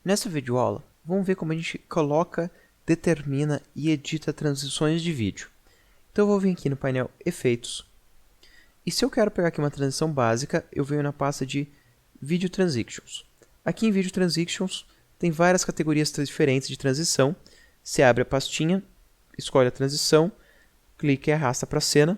Nessa videoaula, vamos ver como a gente coloca, determina e edita transições de vídeo. Então eu vou vir aqui no painel Efeitos, e se eu quero pegar aqui uma transição básica, eu venho na pasta de Video Transitions. Aqui em Video Transitions tem várias categorias diferentes de transição. Você abre a pastinha, escolhe a transição, clica e arrasta para a cena,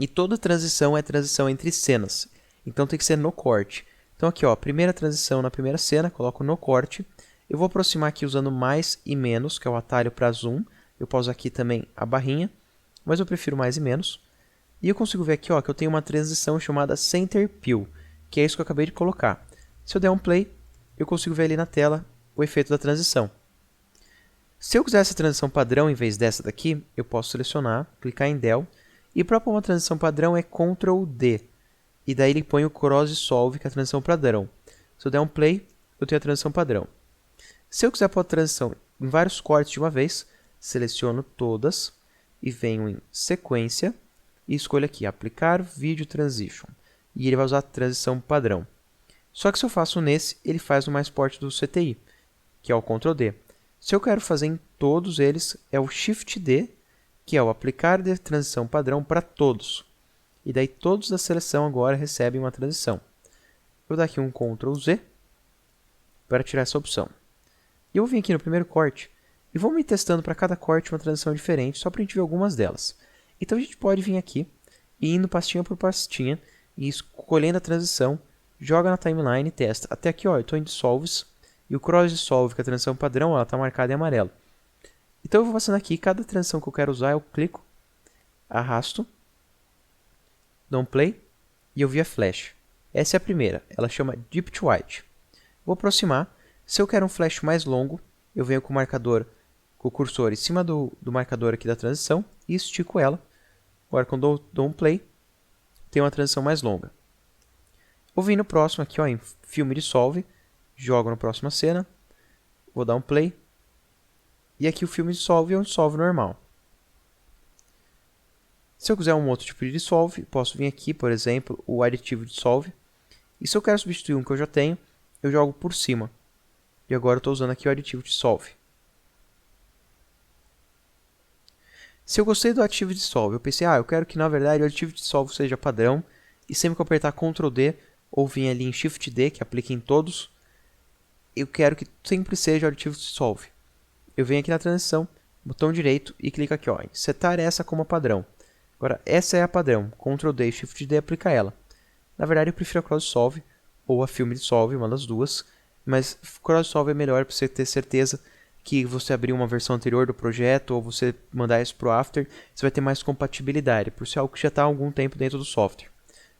e toda transição é transição entre cenas, então tem que ser no corte. Então aqui, ó, primeira transição na primeira cena, coloco no corte. Eu vou aproximar aqui usando mais e menos, que é o atalho para zoom. Eu posso usar aqui também a barrinha, mas eu prefiro mais e menos. E eu consigo ver aqui, ó, que eu tenho uma transição chamada Center Peel, que é isso que eu acabei de colocar. Se eu der um play, eu consigo ver ali na tela o efeito da transição. Se eu quiser essa transição padrão em vez dessa daqui, eu posso selecionar, clicar em Del, e para pôr uma transição padrão é Ctrl D. E daí ele põe o Cross Dissolve, que é a transição padrão. Se eu der um play, eu tenho a transição padrão. Se eu quiser pôr a transição em vários cortes de uma vez, seleciono todas e venho em Sequência e escolho aqui Aplicar Video Transition. E ele vai usar a transição padrão. Só que se eu faço nesse, ele faz no mais forte do CTI, que é o Ctrl D. Se eu quero fazer em todos eles, é o Shift D, que é o Aplicar de Transição Padrão para todos. E daí todos da seleção agora recebem uma transição. Vou dar aqui um Ctrl Z para tirar essa opção. E eu vou vir aqui no primeiro corte e vou me testando para cada corte uma transição diferente, só para a gente ver algumas delas. Então a gente pode vir aqui e indo pastinha por pastinha e escolhendo a transição, joga na timeline e testa. Até aqui, ó, eu estou em Dissolves e o Cross Dissolve, que é a transição padrão, ela está marcada em amarelo. Então eu vou passando aqui, cada transição que eu quero usar eu clico, arrasto, dou um play e eu vi a flash. Essa é a primeira, ela chama Deep to White. Vou aproximar. Se eu quero um flash mais longo, eu venho com o marcador, com o cursor em cima do marcador aqui da transição e estico ela. Agora quando eu dou um play, tem uma transição mais longa. Vou vir no próximo aqui, ó, em Filme Dissolve, jogo na próxima cena, vou dar um play, e aqui o filme dissolve é um dissolve normal. Se eu quiser um outro tipo de dissolve, posso vir aqui, por exemplo, o aditivo dissolve. E se eu quero substituir um que eu já tenho, eu jogo por cima. E agora eu estou usando aqui o aditivo dissolve. Se eu gostei do aditivo dissolve, eu pensei, eu quero que na verdade o aditivo dissolve seja padrão. E sempre que eu apertar Ctrl D, ou vir ali em Shift D, que aplica em todos, eu quero que sempre seja o aditivo dissolve. Eu venho aqui na transição, botão direito e clico aqui, ó, em setar essa como padrão. Agora, essa é a padrão. Ctrl D e Shift D aplica ela. Na verdade, eu prefiro a Cross Dissolve ou a Film Dissolve, uma das duas. Mas Cross Dissolve é melhor para você ter certeza que você abrir uma versão anterior do projeto ou você mandar isso para o After, você vai ter mais compatibilidade, por ser algo que já está há algum tempo dentro do software.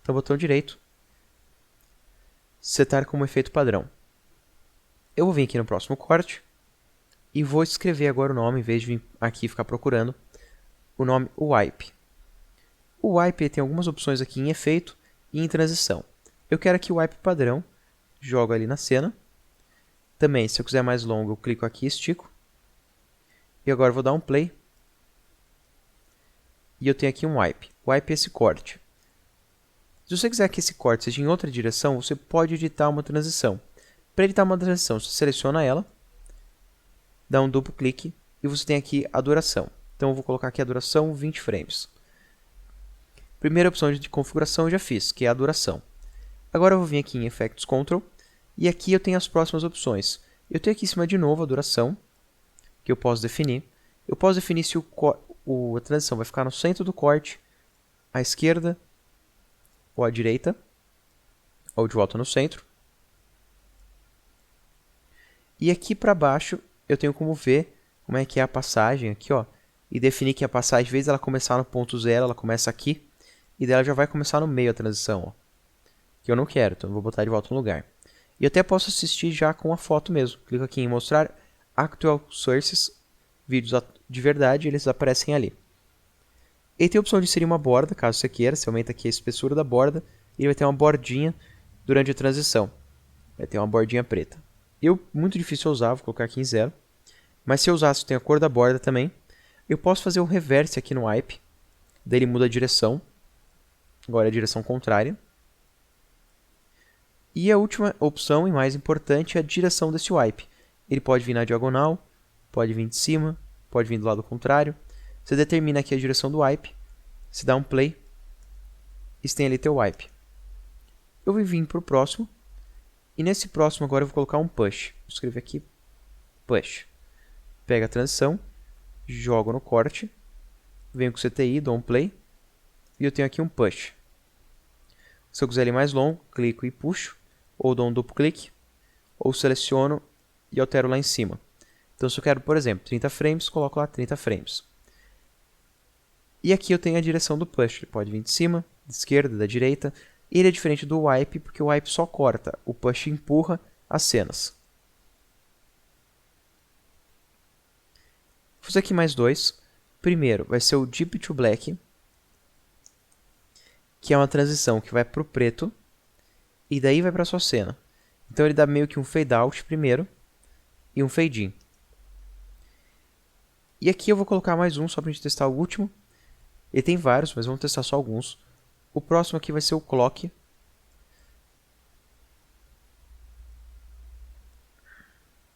Então, botão direito, setar como efeito padrão. Eu vou vir aqui no próximo corte e vou escrever agora o nome, em vez de vir aqui ficar procurando, o nome Wipe. O Wipe tem algumas opções aqui em efeito e em transição. Eu quero aqui o Wipe padrão, jogo ali na cena. Também, se eu quiser mais longo, eu clico aqui e estico. E agora eu vou dar um play. E eu tenho aqui um Wipe. Wipe é esse corte. Se você quiser que esse corte seja em outra direção, você pode editar uma transição. Para editar uma transição, você seleciona ela, dá um duplo clique e você tem aqui a duração. Então eu vou colocar aqui a duração 20 frames. Primeira opção de configuração eu já fiz, que é a duração. Agora eu vou vir aqui em Effects Control e aqui eu tenho as próximas opções. Eu tenho aqui em cima de novo a duração, que eu posso definir. Eu posso definir se a transição vai ficar no centro do corte, à esquerda ou à direita, ou de volta no centro. E aqui para baixo eu tenho como ver como é que é a passagem aqui, ó, e definir que a passagem, em vez dela começar no ponto zero, ela começa aqui. E dela já vai começar no meio a transição, ó, que eu não quero, então eu vou botar de volta no lugar. E eu até posso assistir já com a foto mesmo. Clico aqui em mostrar Actual Sources, vídeos de verdade, eles aparecem ali. E tem a opção de inserir uma borda, caso você queira, você aumenta aqui a espessura da borda, e ele vai ter uma bordinha durante a transição. Vai ter uma bordinha preta. Muito difícil usar, vou colocar aqui em 0. Mas se eu usasse, tem a cor da borda também. Eu posso fazer o reverse aqui no Wipe, daí ele muda a direção. Agora é a direção contrária. E a última opção e mais importante é a direção desse wipe. Ele pode vir na diagonal, pode vir de cima, pode vir do lado contrário. Você determina aqui a direção do wipe, você dá um play e você tem ali teu wipe. Eu vou vir para o próximo, e nesse próximo agora eu vou colocar um push. Vou escrever aqui push. Pega a transição, jogo no corte, venho com o CTI, dou um play, e eu tenho aqui um push. Se eu quiser ele mais longo, clico e puxo, ou dou um duplo clique, ou seleciono e altero lá em cima. Então se eu quero, por exemplo, 30 frames, coloco lá 30 frames. E aqui eu tenho a direção do push, ele pode vir de cima, de esquerda, da direita. Ele é diferente do wipe, porque o wipe só corta, o push empurra as cenas. Vou fazer aqui mais dois. Primeiro vai ser o Deep to Black, que é uma transição que vai para o preto e daí vai para a sua cena. Então ele dá meio que um fade out primeiro e um fade in. E aqui eu vou colocar mais um só para a gente testar o último. Ele tem vários, mas vamos testar só alguns. O próximo aqui vai ser o Clock.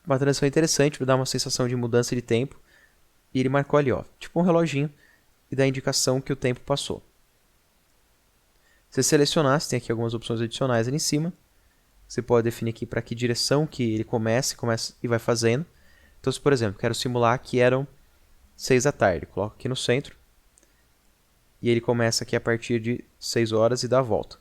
Uma transição interessante para dar uma sensação de mudança de tempo. E ele marcou ali, ó, tipo um reloginho, e dá a indicação que o tempo passou. Se você selecionar, você tem aqui algumas opções adicionais ali em cima. Você pode definir aqui para que direção que ele começa e vai fazendo. Então, se por exemplo, quero simular que eram 6 da tarde, coloco aqui no centro. E ele começa aqui a partir de 6 horas e dá a volta.